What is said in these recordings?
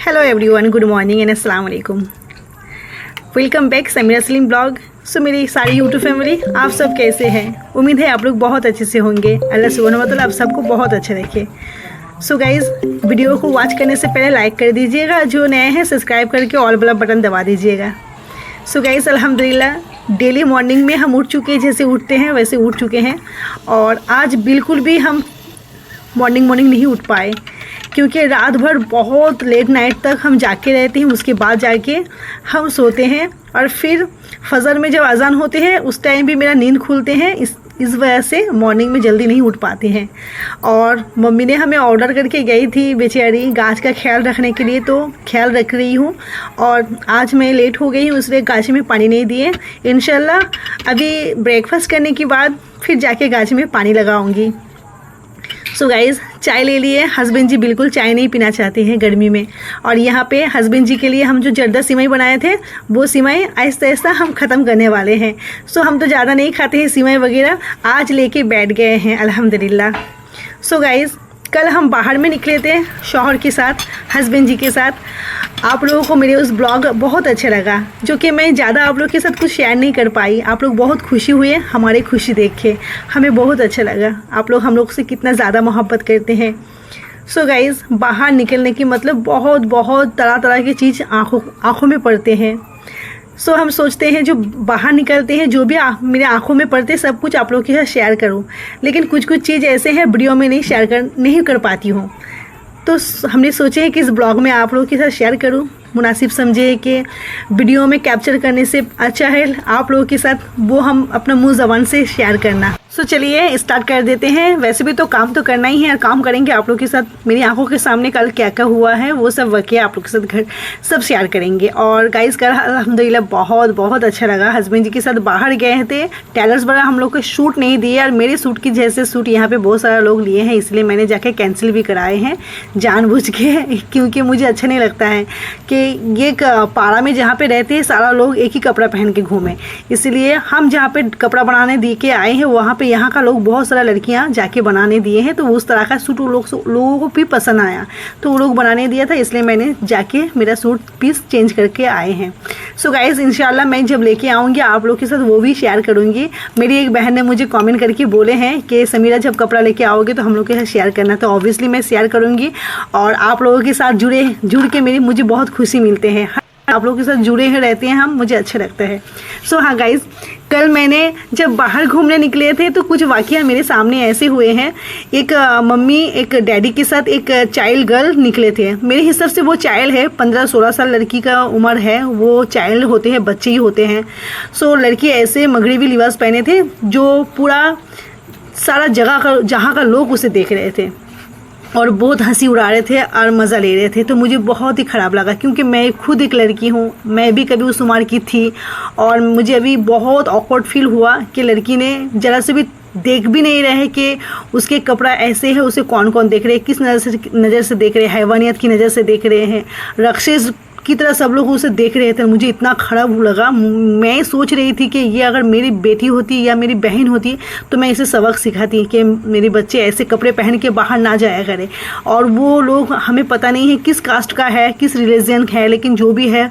Hello everyone, good morning and अस्सलाम वालेकुम। Welcome back Sameera Saleem blog. So मेरी सारी यूट्यूब फैमिली, आप सब कैसे हैं? उम्मीद है आप लोग बहुत अच्छे से होंगे। अल्लाह सुब्हानहू व तआला आप सबको बहुत अच्छा रखे। सो गाइज़, वीडियो को वॉच करने से पहले लाइक कर दीजिएगा, जो नए हैं सब्सक्राइब करके ऑल वाला बटन दबा दीजिएगा। सो गाइज़, अल्हम्दुलिल्लाह डेली मॉर्निंग में हम उठ चुके हैं, जैसे उठते हैं वैसे उठ चुके हैं। और आज बिल्कुल भी हम मॉर्निंग नहीं उठ पाए, क्योंकि रात भर बहुत लेट नाइट तक हम जाके रहते हैं। उसके बाद जाके हम सोते हैं और फिर फजर में जब अजान होते हैं उस टाइम भी मेरा नींद खुलते हैं। इस वजह से मॉर्निंग में जल्दी नहीं उठ पाते हैं। और मम्मी ने हमें ऑर्डर करके गई थी बेचारी गाछ का ख्याल रखने के लिए, तो ख्याल रख रही हूँ। और आज मैं लेट हो गई हूँ, इसलिए गाछ में पानी नहीं दिए। इंशाल्लाह अभी ब्रेकफास्ट करने के बाद फिर जाके गाछ में पानी लगाऊंगी। सो गाइज़, चाय ले लिए। हस्बैंड जी बिल्कुल चाय नहीं पीना चाहते हैं गर्मी में। और यहाँ पे हस्बैंड जी के लिए हम जो जर्दा सिवई बनाए थे, वो सिवई आहिस्ता आहिस्ता हम ख़त्म करने वाले हैं। सो हम तो ज़्यादा नहीं खाते हैं सिवई वगैरह, आज लेके बैठ गए हैं अल्हम्दुलिल्लाह। सो गाइज़, कल हम बाहर में निकले थे शौहर के साथ, हस्बैंड जी के साथ। आप लोगों को मेरे उस ब्लॉग बहुत अच्छा लगा, जो कि मैं ज़्यादा आप लोग के साथ कुछ शेयर नहीं कर पाई। आप लोग बहुत खुशी हुए हमारी खुशी देख के, हमें बहुत अच्छा लगा। आप लोग हम लोग से कितना ज़्यादा मोहब्बत करते हैं। सो गाइज़, बाहर निकलने की मतलब बहुत तरह तरह की चीज़ आँखों में पड़ते हैं। सो हम सोचते हैं जो बाहर निकलते हैं, जो भी मेरे आंखों में पड़ते हैं, सब कुछ आप लोगों के साथ शेयर करूं। लेकिन कुछ चीज़ ऐसे हैं वीडियो में नहीं कर पाती हूँ। तो हमने सोचे कि इस ब्लॉग में आप लोगों के साथ शेयर करूं। मुनासिब समझे कि वीडियो में कैप्चर करने से अच्छा है आप लोगों के साथ वो हम अपना मुँह ज़बान से शेयर करना। सो चलिए स्टार्ट कर देते हैं। वैसे भी तो काम तो करना ही है, और काम करेंगे आप लोगों के साथ। मेरी आंखों के सामने कल क्या क्या हुआ है वो सब वाक़या आप लोगों के साथ घर सब शेयर करेंगे। और गाइस, कल अल्हम्दुलिल्लाह बहुत अच्छा लगा। हस्बैंड जी के साथ बाहर गए थे, टेलर्स वगैरह हम लोग को शूट नहीं दिए। और मेरे सूट की जैसे सूट यहाँ पे बहुत सारे लोग लिए हैं, इसलिए मैंने जाके कैंसिल भी कराए हैं जानबूझ के, क्योंकि मुझे अच्छा नहीं लगता है कि ये पारा में जहाँ पे रहते हैं सारा लोग एक ही कपड़ा पहन के घूमें। इसलिए हम जहाँ पे कपड़ा बनाने दे के आए हैं, वहाँ पे यहाँ का लोग बहुत सारा लड़कियाँ जाके बनाने दिए हैं, तो उस तरह का सूट लोगों को भी पसंद आया, तो वो लोग बनाने दिया था, इसलिए मैंने जाके मेरा सूट पीस चेंज करके आए हैं। सो गाइस, इंशाल्लाह मैं जब लेके आऊँगी आप लोग के साथ वो भी शेयर करूँगी। मेरी एक बहन ने मुझे कमेंट करके बोले हैं कि समीरा जब कपड़ा लेके आओगे तो हम लोग के साथ शेयर करना, तो ऑब्वियसली मैं शेयर करूँगी। और आप लोगों के साथ जुड़ के मुझे बहुत खुशी मिलते हैं। आप लोगों के साथ जुड़े हैं रहते हैं हम, मुझे अच्छा लगता है। सो हाँ गाइज़, कल मैंने जब बाहर घूमने निकले थे तो कुछ वाक़या मेरे सामने ऐसे हुए हैं। एक मम्मी एक डैडी के साथ एक चाइल्ड गर्ल निकले थे। मेरे हिसाब से वो चाइल्ड है, 15-16 साल लड़की का उम्र है, वो चाइल्ड होते हैं, बच्चे ही होते हैं। सो लड़की ऐसे मगरबी लिबास पहने थे, जो पूरा सारा जहाँ का लोग उसे देख रहे थे और बहुत हंसी उड़ा रहे थे और मज़ा ले रहे थे। तो मुझे बहुत ही ख़राब लगा, क्योंकि मैं खुद एक लड़की हूँ, मैं भी कभी उस उम्र की थी। और मुझे अभी बहुत ऑकवर्ड फील हुआ कि लड़की ने ज़रा से भी देख भी नहीं रहे कि उसके कपड़ा ऐसे है, उसे कौन कौन देख रहे हैं, किस नज़र से देख रहे हैं, हैवानियत की नज़र से देख रहे हैं, रक्षस की तरह सब लोग उसे देख रहे थे। मुझे इतना खराब लगा। मैं सोच रही थी कि ये अगर मेरी बेटी होती या मेरी बहन होती तो मैं इसे सबक सिखाती कि मेरे बच्चे ऐसे कपड़े पहन के बाहर ना जाया करें। और वो लोग, हमें पता नहीं है किस कास्ट का है, किस रिलीजन का है, लेकिन जो भी है,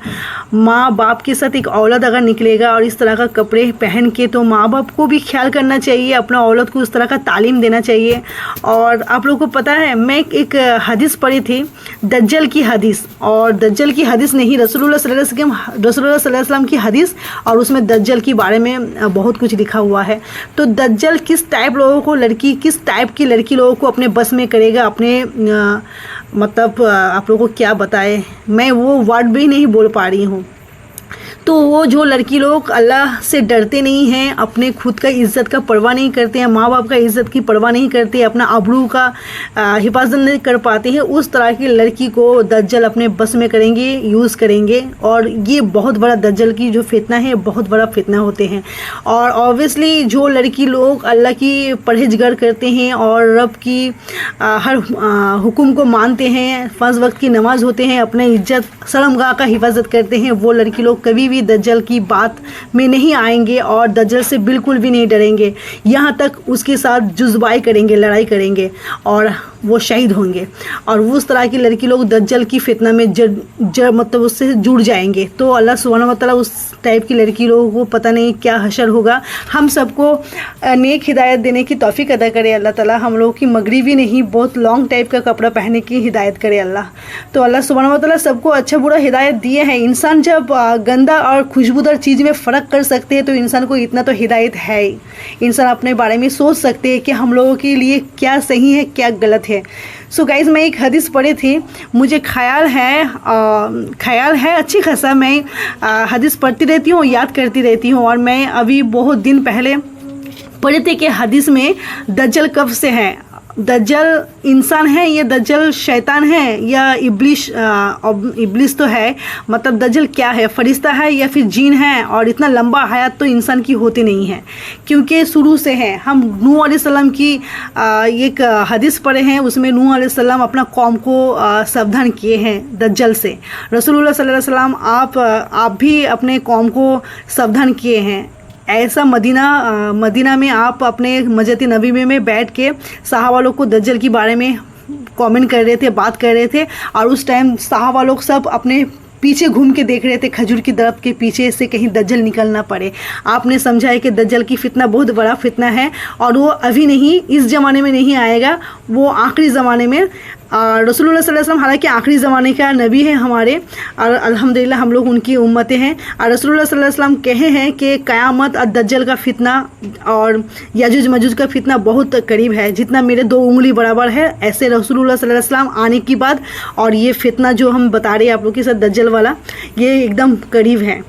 माँ बाप के साथ एक औलाद अगर निकलेगा और इस तरह का कपड़े पहन के, तो माँ बाप को भी ख्याल करना चाहिए, अपना औलाद को उस तरह का तालीम देना चाहिए। और आप लोगों को पता है, मैं एक हदीस पढ़ी थी, दज्जल की हदीस। और दज्जल की हदीस नहीं, रसूलुल्लाह सल्लल्लाहु अलैहि वसल्लम की हदीस, और उसमें दज्जल के बारे में बहुत कुछ लिखा हुआ है। तो दज्जल किस टाइप लोगों को, किस टाइप की लड़की लोगों को अपने बस में करेगा, अपने मतलब आप लोगों को क्या बताए, मैं वो वर्ड भी नहीं बोल पा रही हूँ। तो वो जो लड़की लोग अल्लाह से डरते नहीं हैं, अपने खुद का इज़्ज़त का परवाह नहीं करते हैं, माँ बाप का इज़्ज़त की परवाह नहीं करते, अपना आबरू का हिफाजत नहीं कर पाते हैं, उस तरह की लड़की को दज्जल अपने बस में करेंगे, यूज़ करेंगे। और ये बहुत बड़ा दज्जल की जो फितना है, बहुत बड़ा फितना होते हैं। और ऑब्वियसली जो लड़की लोग अल्लाह की परहेजगार करते हैं और रब की हर हुक्म को मानते हैं, 5 वक्त की नमाज़ होते हैं, अपने इज़्ज़त शर्मगाह का हिफाजत करते हैं, वो लड़की लोग कभी भी भी दज्जल की बात में नहीं आएंगे और दज्जल से बिल्कुल भी नहीं डरेंगे, यहाँ तक उसके साथ जुज़बाई करेंगे, लड़ाई करेंगे और वो शहीद होंगे। और उस तरह की लड़की लोग दज्जल की फितना में मतलब उससे जुड़ जाएंगे। तो अल्लाह सुब्हानहू व तआला उस टाइप की लड़की लोगों को पता नहीं क्या हशर होगा। हम सबको नेक हिदायत देने की तौफीक अदा करे अल्लाह ताला। हम लोग की मगरिबी नहीं, बहुत लॉन्ग टाइप का कपड़ा पहनने की हिदायत करे अल्लाह। तो अल्लाह सुब्हानहू व तआला सबको अच्छा बुरा हिदायत दिए हैं। इंसान जब गंदा और खुशबूदार चीज़ में फ़र्क कर सकते हैं तो इंसान को इतना तो हिदायत है ही। इंसान अपने बारे में सोच सकते हैं कि हम लोगों के लिए क्या सही है क्या गलत है। सो गाइज़, मैं एक हदीस पढ़ी थी, मुझे ख्याल है अच्छी खासा मैं हदीस पढ़ती रहती हूँ, याद करती रहती हूँ। और मैं अभी बहुत दिन पहले पढ़े थे कि हदीस में दज्जल कब से है, दज्जल इंसान है या दज्जल शैतान है या इब्लिस तो है, मतलब दज्जल क्या है, फरिश्ता है या फिर जीन है। और इतना लंबा हयात तो इंसान की होती नहीं है, क्योंकि शुरू से है। हम नूह अलैहिस्सलाम की एक हदीस पढ़े हैं, उसमें नूह अलैहिस्सलाम अपना कौम को सावधान किए हैं दज्जल से। रसूलुल्लाह सल्लल्लाहु अलैहि वसल्लम आप भी अपने कौम को सावधान किए हैं। ऐसा मदीना में आप अपने मस्जिद नबी में बैठ के सहाबा लोग को दज्जल के बारे में कमेंट कर रहे थे, बात कर रहे थे। और उस टाइम सहाबा लोग सब अपने पीछे घूम के देख रहे थे, खजूर की दरख्त के पीछे से कहीं दज्जल निकल ना पड़े। आपने समझा है कि दज्जल की फितना बहुत बड़ा फितना है और वो अभी नहीं, इस ज़माने में नहीं आएगा, वो आखिरी ज़माने में। रसूलुल्लाह सल्लल्लाहु अलैहि वसल्लम हालांकि आखिरी ज़माने का नबी है हमारे, और अल्हम्दुलिल्लाह हम लोग उनकी उम्मतें हैं। और रसूलुल्लाह सल्लल्लाहु अलैहि वसल्लम कहे हैं कि क़यामत और दज्जल का फितना और याजुज मजूज का फितना बहुत करीब है, जितना मेरे 2 उंगली बराबर है, ऐसे रसूलुल्लाह सल्लल्लाहु अलैहि वसल्लम आने की बाद। और ये फितना जो हम बता रहे हैं आप लोग के साथ दज्जल वाला, ये एकदम करीब है,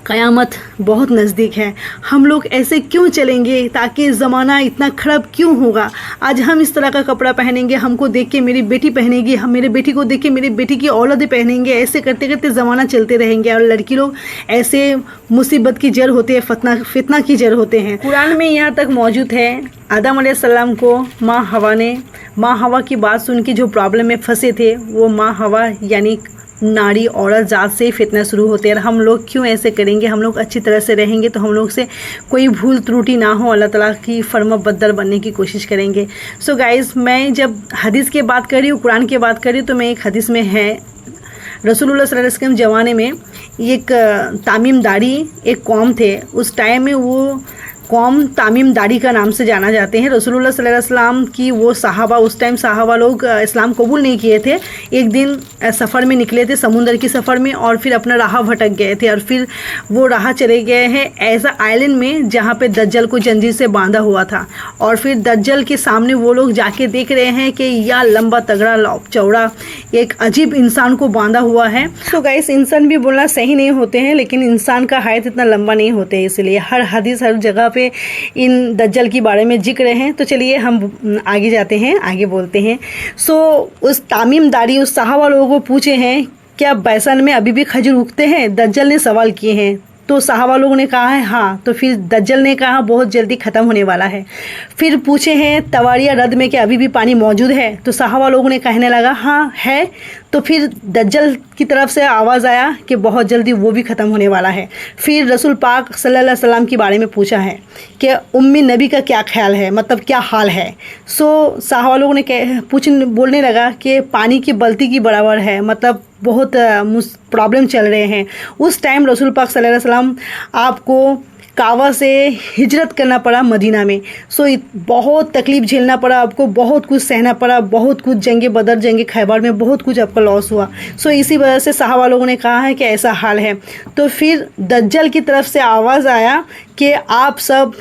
क़यामत बहुत नज़दीक है। हम लोग ऐसे क्यों चलेंगे, ताकि ज़माना इतना ख़राब क्यों होगा। आज हम इस तरह का कपड़ा पहनेंगे, हमको देख के मेरी बेटी पहनेगी, हम मेरे बेटी को देख के मेरी बेटी की औलादें पहनेंगे। ऐसे करते करते ज़माना चलते रहेंगे और लड़की लोग ऐसे मुसीबत की जड़ होते हैं, फितना की जड़ होते हैं। कुरान में यहाँ तक मौजूद है, आदम अलैहिस्सलाम को माँ हवा की बात सुन के जो प्रॉब्लम में फंसे थे, वो माँ हवा यानी नारी औरत ज़ात से फितना शुरू होते हैं। और हम लोग क्यों ऐसे करेंगे, हम लोग अच्छी तरह से रहेंगे तो हम लोग से कोई भूल त्रुटि ना हो, अल्लाह ताला की फर्माबरदार बनने की कोशिश करेंगे। सो गाइज़, मैं जब हदीस की बात कर रही हूँ, कुरान की बात कर रही हूँ, तो मैं एक हदीस में है, रसूलुल्लाह सल्लल्लाहु अलैहि वसल्लम ज़माने में एक तामीमदारी एक कौम थे। उस टाइम में वो कौम तामीमदारी का नाम से जाना जाते हैं। रसूलुल्लाह सल्लल्लाहु अलैहि वसल्लम की वो सहाबा, उस टाइम सहाबा लोग इस्लाम कबूल नहीं किए थे। एक दिन सफ़र में निकले थे, समुंदर की सफ़र में, और फिर अपना राह भटक गए थे। और फिर वो राह चले गए हैं ऐसा आइलैंड में जहाँ पे दज्जल को जंजीर से बांधा हुआ था। और फिर दज्जल के सामने वो लोग जाके देख रहे हैं कि यह लंबा तगड़ा चौड़ा एक अजीब इंसान को बांधा हुआ है। तो गाइस, इंसान भी बोलना सही नहीं होते हैं, लेकिन इंसान का हाइट इतना लंबा नहीं होते, इसलिए हर हदीस हर जगह पे इन दज्जल के बारे में जिक्र हैं। तो चलिए हम आगे जाते हैं, आगे बोलते हैं। सो उस तामीमदारी उस सहाबा लोगों को पूछे हैं, क्या बैसन में अभी भी खजूर उगते हैं? दज्जल ने सवाल किए हैं। तो सहाबा लोगों ने कहा है हाँ। तो फिर दज्जल ने कहा बहुत जल्दी ख़त्म होने वाला है। फिर पूछे हैं तवारिया रद में कि अभी भी पानी मौजूद है? तो सहाबा लोगों ने कहने लगा हाँ है। तो फिर दज्जल की तरफ से आवाज़ आया कि बहुत जल्दी वो भी ख़त्म होने वाला है। फिर रसूल पाक सल्लल्लाहु अलैहि वसल्लम के बारे में पूछा है कि उम्मी नबी का क्या ख्याल है, मतलब क्या हाल है। सो सहाबा लोगों ने बोलने लगा कि पानी की बल्टी की बराबर है, मतलब बहुत प्रॉब्लम चल रहे हैं। उस टाइम रसूल पाक सल्लल्लाहु अलैहि वसल्लम आपको काबा से हिजरत करना पड़ा मदीना में। सो बहुत तकलीफ़ झेलना पड़ा आपको, बहुत कुछ सहना पड़ा, बहुत कुछ जंग बदर जंग खैबर में बहुत कुछ आपका लॉस हुआ। सो इसी वजह से सहाबा लोगों ने कहा है कि ऐसा हाल है। तो फिर दज्जल की तरफ से आवाज़ आया कि आप सब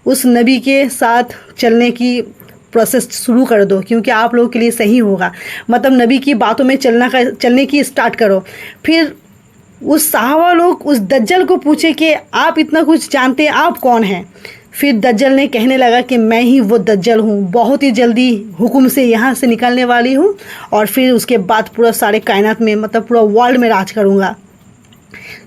उस नबी के साथ चलने की प्रोसेस शुरू कर दो, क्योंकि आप लोगों के लिए सही होगा, मतलब नबी की बातों में चलने की स्टार्ट करो। फिर उस सहाबा लोग उस दज्जल को पूछे कि आप इतना कुछ जानते हैं, आप कौन हैं? फिर दज्जल ने कहने लगा कि मैं ही वो दज्जल हूँ, बहुत ही जल्दी हुक्म से यहाँ से निकलने वाली हूँ और फिर उसके बाद पूरा सारे कायनात में, मतलब पूरा वर्ल्ड में राज करूँगा।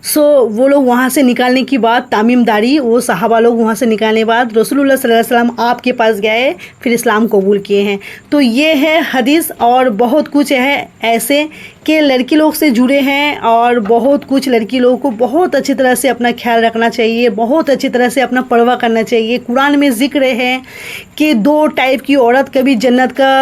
सो वो लोग वहाँ से निकालने की बाद तामीमदारी, वो सहाबा लोग वहाँ से निकालने के बाद रसूलुल्लाह सल्लल्लाहु अलैहि वसल्लम आपके पास गए, फिर इस्लाम कबूल किए हैं। तो ये है हदीस, और बहुत कुछ है ऐसे कि लड़की लोग से जुड़े हैं, और बहुत कुछ लड़की लोगों को बहुत अच्छी तरह से अपना ख्याल रखना चाहिए, बहुत अच्छी तरह से अपना परवाह करना चाहिए। कुरान में जिक्र है कि 2 टाइप की औरत कभी जन्नत का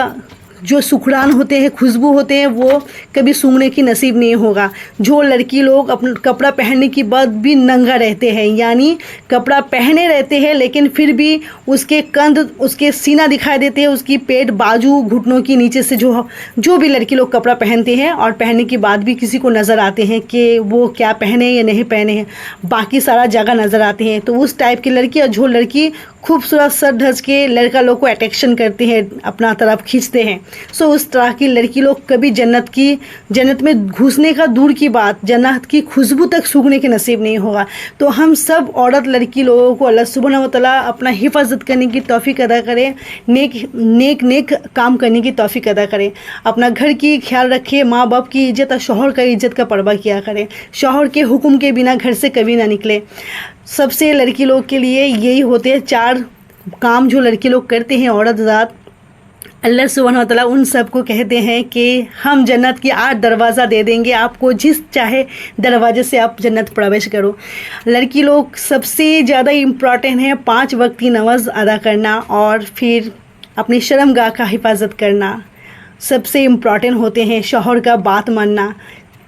जो सुखरान होते हैं, खुशबू होते हैं, वो कभी सूंघने की नसीब नहीं होगा। जो लड़की लोग अपना कपड़ा पहनने के बाद भी नंगा रहते हैं, यानी कपड़ा पहने रहते हैं लेकिन फिर भी उसके कंध, उसके सीना दिखाई देते हैं, उसकी पेट, बाजू, घुटनों की नीचे से जो भी लड़की लोग कपड़ा पहनते हैं और पहनने के बाद भी किसी को नज़र आते हैं कि वो क्या पहने या नहीं पहने हैं, बाकी सारा जगह नज़र आते हैं। तो उस टाइप की लड़की, और जो लड़की खूबसूरत सर ढस के लड़का लोग को अट्रैक्शन करते हैं, अपना तरफ खींचते हैं, सो उस तरह की लड़की लोग कभी जन्नत में घुसने का दूर की बात, जन्नत की खुशबू तक सूंघने के नसीब नहीं होगा। तो हम सब औरत लड़की लोगों को अल्लाह सुब्हानहू व तआला अपना हिफाजत करने की तौफीक अदा करें, नेक काम करने की तौफीक अदा करें, अपना घर की ख्याल रखें, माँ बाप की इज्जत और शौहर का इज्जत का परवाह किया करें, शौहर के हुक्म के बिना घर से कभी ना निकले। सबसे लड़की लोग के लिए यही होते हैं 4 काम जो लड़की लोग करते हैं, औरत ज़ात। अल्लाह सुब्हानहू व तआला उन सबको कहते हैं कि हम जन्नत की 8 दरवाज़ा दे देंगे आपको, जिस चाहे दरवाजे से आप जन्नत प्रवेश करो। लड़की लोग सबसे ज़्यादा इम्पॉर्टेंट है 5 वक्त की नमाज़ अदा करना, और फिर अपनी शर्मगाह का हिफाजत करना सबसे इम्पॉर्टेंट होते हैं। शौहर का बात मानना,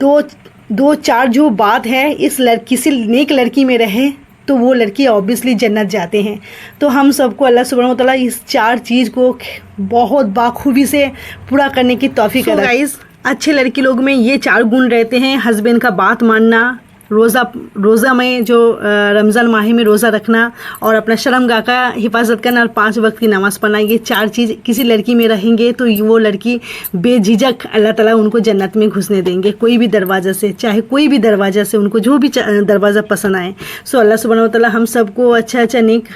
2-4 जो बात है इस किसी नेक लड़की में रहे तो वो लड़की ऑब्वियसली जन्नत जाते हैं। तो हम सबको अल्लाह सुब्हानहू व तआला इस 4 चीज़ को बहुत बाखूबी से पूरा करने की तौफीक अदा। गाइस, अच्छे लड़की लोग में ये 4 गुण रहते हैं: हस्बैंड का बात मानना, रोज़ा में जो रमज़ान माह में रोज़ा रखना, और अपना शर्मगाह का हिफाजत करना, और 5 वक्त की नमाज़ पढ़ना। ये 4 चीज़ किसी लड़की में रहेंगे तो वो लड़की बेझिझक अल्लाह ताला उनको जन्नत में घुसने देंगे, कोई भी दरवाज़ा से, चाहे कोई भी दरवाज़ा से, उनको जो भी दरवाज़ा पसंद आए। सो अल्लाह सुब्हानहू व तआला हम सबको अच्छा नेक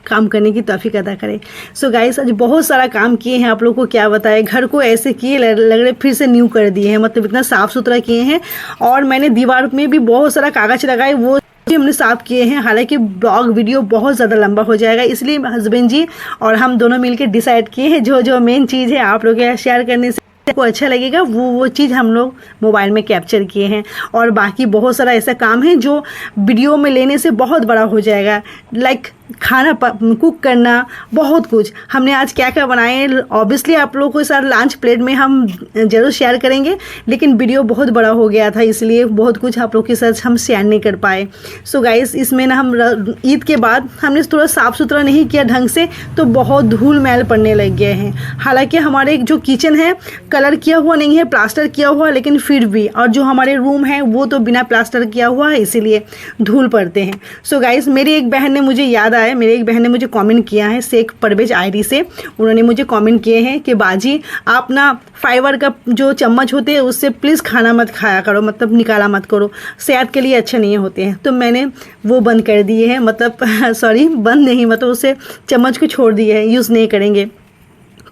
काम करने की तौफीक अदा करें। सो गाइस, आज बहुत सारा काम किए हैं, आप लोगों को क्या बताए, घर को ऐसे किए लग रहे फिर से न्यू कर दिए हैं, मतलब इतना साफ़ सुथरा किए हैं। और मैंने दीवार में भी बहुत सारा कागज़ लगाए, वो भी हमने साफ़ किए हैं। हालांकि ब्लॉग वीडियो बहुत ज़्यादा लंबा हो जाएगा, इसलिए हस्बैंड जी और हम दोनों मिलकर डिसाइड किए हैं जो मेन चीज़ है आप लोग के शेयर करने से को अच्छा लगेगा, वो चीज़ हम लोग मोबाइल में कैप्चर किए हैं। और बाकी बहुत सारा ऐसा काम है जो वीडियो में लेने से बहुत बड़ा हो जाएगा, लाइक खाना कुक करना, बहुत कुछ। हमने आज क्या क्या बनाए, ऑब्वियसली आप लोगों के साथ लंच प्लेट में हम ज़रूर शेयर करेंगे, लेकिन वीडियो बहुत बड़ा हो गया था इसलिए बहुत कुछ आप लोगों के साथ हम शेयर नहीं कर पाए। सो गाइस, इसमें ना हम ईद के बाद हमने थोड़ा साफ़ सुथरा नहीं किया ढंग से, तो बहुत धूल मैल पड़ने लग गए हैं। हालांकि हमारे जो किचन है कलर किया हुआ नहीं है, प्लास्टर किया हुआ, लेकिन फिर भी, और जो हमारे रूम है वो तो बिना प्लास्टर किया हुआ है, इसीलिए धूल पड़ते हैं। सो गाइस, मेरी एक बहन ने मुझे याद आया, मेरी एक बहन ने मुझे कमेंट किया है शेख परवेज आईडी से। उन्होंने मुझे कमेंट किए हैं कि बाजी आप ना फाइबर का जो चम्मच होते हैं उससे प्लीज़ खाना मत खाया करो, मतलब निकाला मत करो, सेहत के लिए अच्छे नहीं होते हैं। तो मैंने वो बंद कर दिए हैं, मतलब सॉरी बंद नहीं, मतलब उससे चम्मच को छोड़ दिए हैं, यूज़ नहीं करेंगे,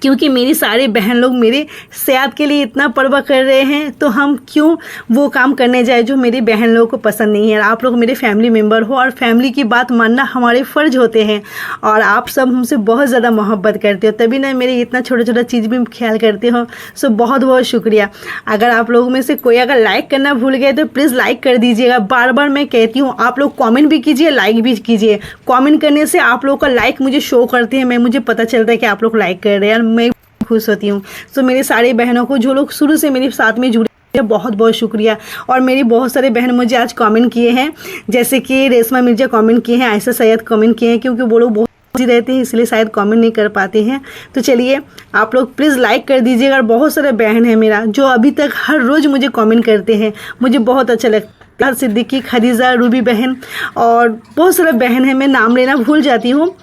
क्योंकि मेरी सारे बहन लोग मेरे सेहत के लिए इतना परवाह कर रहे हैं, तो हम क्यों वो काम करने जाए जो मेरी बहन लोगों को पसंद नहीं है। आप लोग मेरे फैमिली मेम्बर हो, और फैमिली की बात मानना हमारे फ़र्ज होते हैं, और आप सब हमसे बहुत ज़्यादा मोहब्बत करते हो, तभी ना मेरे इतना छोटा छोटा चीज़ भी ख्याल करते हो। सो बहुत बहुत शुक्रिया। अगर आप लोगों में से कोई अगर लाइक करना भूल गए तो प्लीज़ लाइक कर दीजिएगा। बार बार मैं कहती हूँ, आप लोग कॉमेंट भी कीजिए, लाइक भी कीजिए। कॉमेंट करने से आप लोगों का लाइक मुझे शो करते हैं, मुझे पता चलता है कि आप लोग लाइक कर रहे हैं, मैं खुश होती हूँ। तो मेरे सारे बहनों को, जो लोग शुरू से मेरे साथ में जुड़े, बहुत बहुत शुक्रिया। और मेरी बहुत सारे बहन मुझे आज कमेंट किए हैं, जैसे कि रेशमा मिर्जा कमेंट किए हैं, आयशा सैयद कमेंट किए हैं, क्योंकि वो लोग बहुत बिजी रहते हैं इसलिए शायद कमेंट नहीं कर पाते हैं। तो चलिए, आप लोग प्लीज़ लाइक कर दीजिएगा। और बहुत सारे बहन हैं मेरा जो अभी तक हर रोज़ मुझे कमेंट करते हैं, मुझे बहुत अच्छा लगता है। सिद्दीकी, खदीजा, रूबी बहन, और बहुत सारे बहन हैं, मैं नाम लेना भूल जाती हूँ।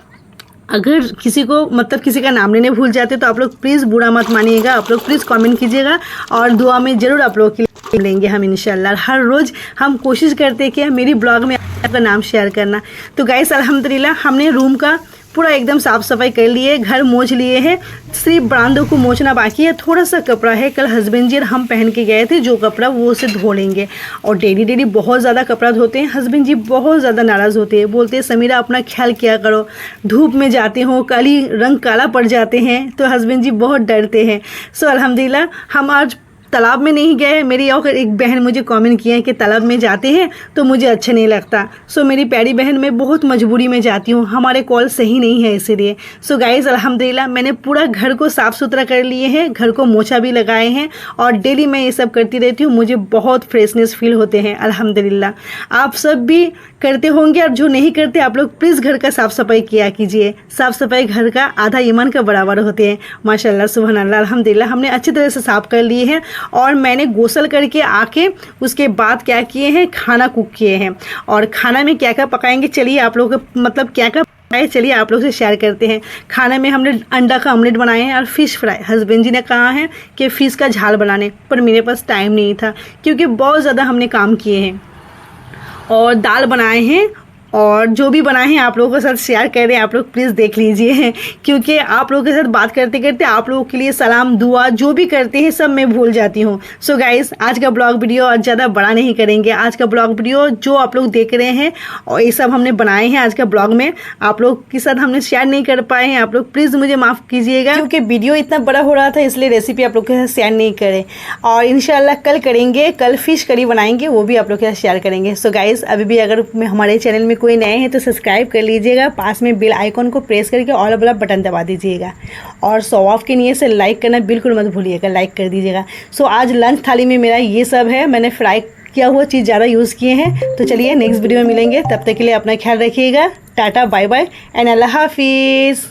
अगर किसी को, मतलब किसी का नाम लेने भूल जाते तो आप लोग प्लीज़ बुरा मत मानिएगा, आप लोग प्लीज़ कमेंट कीजिएगा, और दुआ में ज़रूर आप लोगों के लिए लेंगे हम इंशाल्लाह। हर रोज़ हम कोशिश करते हैं कि मेरी ब्लॉग में आपका नाम शेयर करना। तो गाइस, अल्हम्दुलिल्लाह हमने रूम का पूरा एकदम साफ़ सफाई कर लिए, घर मोच लिए हैं, सिर्फ बरामदों को मोचना बाकी है। थोड़ा सा कपड़ा है, कल हस्बैंड जी और हम पहन के गए थे जो कपड़ा, वो उसे धो लेंगे। और डेली बहुत ज़्यादा कपड़ा धोते हैं। हस्बैंड जी बहुत ज़्यादा नाराज़ होते हैं, बोलते हैं समीरा अपना ख्याल किया करो, धूप में जाते हो काली रंग काला पड़ जाते हैं, तो हस्बैंड जी बहुत डरते हैं। सो अल्हम्दुलिल्लाह हम आज तालाब में नहीं गए। मेरी और एक बहन मुझे कमेंट किया है कि तालाब में जाते हैं तो मुझे अच्छा नहीं लगता। सो मेरी प्यारी बहन, मैं बहुत मजबूरी में जाती हूँ, हमारे कॉल सही नहीं है इसीलिए। सो गाइज़ अल्हम्दुलिल्लाह मैंने पूरा घर को साफ़ सुथरा कर लिए हैं, घर को मोछा भी लगाए हैं और डेली मैं ये सब करती रहती हूँ। मुझे बहुत फ्रेशनेस फील होते हैं अल्हम्दुलिल्लाह। आप सब भी करते होंगे और जो नहीं करते आप लोग प्लीज़ घर का साफ़ सफाई किया कीजिए। साफ़ सफाई घर का आधा ईमान का बराबर होते हैं। माशाल्लाह सुभान अल्लाह अल्हम्दुलिल्लाह हमने अच्छी तरह से साफ़ कर लिए हैं। और मैंने गोसल करके आके उसके बाद क्या किए हैं, खाना कुक किए हैं। और खाना में क्या क्या पकाएंगे चलिए आप लोगों को मतलब क्या क्या पकाए चलिए आप लोग से शेयर करते हैं। खाना में हमने अंडा का ऑमलेट बनाए हैं और फ़िश फ्राई। हस्बैंड जी ने कहा है कि फ़िश का झाल बनाने, पर मेरे पास टाइम नहीं था क्योंकि बहुत ज़्यादा हमने काम किए हैं। और दाल बनाए हैं और जो भी बनाए हैं आप लोगों के साथ शेयर कर रहे हैं, आप लोग प्लीज़ देख लीजिए क्योंकि आप लोगों के साथ बात करते करते आप लोगों के लिए सलाम दुआ जो भी करते हैं सब मैं भूल जाती हूँ। सो गाइस आज का ब्लॉग वीडियो आज ज़्यादा बड़ा नहीं करेंगे। आज का ब्लॉग वीडियो जो आप लोग देख रहे हैं और ये सब हमने बनाए हैं आज का ब्लॉग में, आप लोग के साथ हमने शेयर नहीं कर पाए हैं। आप लोग प्लीज़ मुझे माफ़ कीजिएगा क्योंकि वीडियो इतना बड़ा हो रहा था इसलिए रेसिपी आप लोग के साथ शेयर नहीं करें। और इंशाल्लाह कल करेंगे, कल फ़िश करी बनाएंगे, वो भी आप लोग के साथ शेयर करेंगे। सो गाइस अभी भी अगर हमारे चैनल में कोई नए हैं तो सब्सक्राइब कर लीजिएगा, पास में बेल आइकॉन को प्रेस करके ऑल वाला बटन दबा दीजिएगा और शो ऑफ के लिए से लाइक करना बिल्कुल मत भूलिएगा, लाइक कर दीजिएगा। सो आज लंच थाली में मेरा ये सब है, मैंने फ्राई किया हुआ चीज़ ज़्यादा यूज़ किए हैं। तो चलिए नेक्स्ट वीडियो में मिलेंगे, तब तक के लिए अपना ख्याल रखिएगा। टाटा बाय बाय एंड अल्लाह हाफिज़।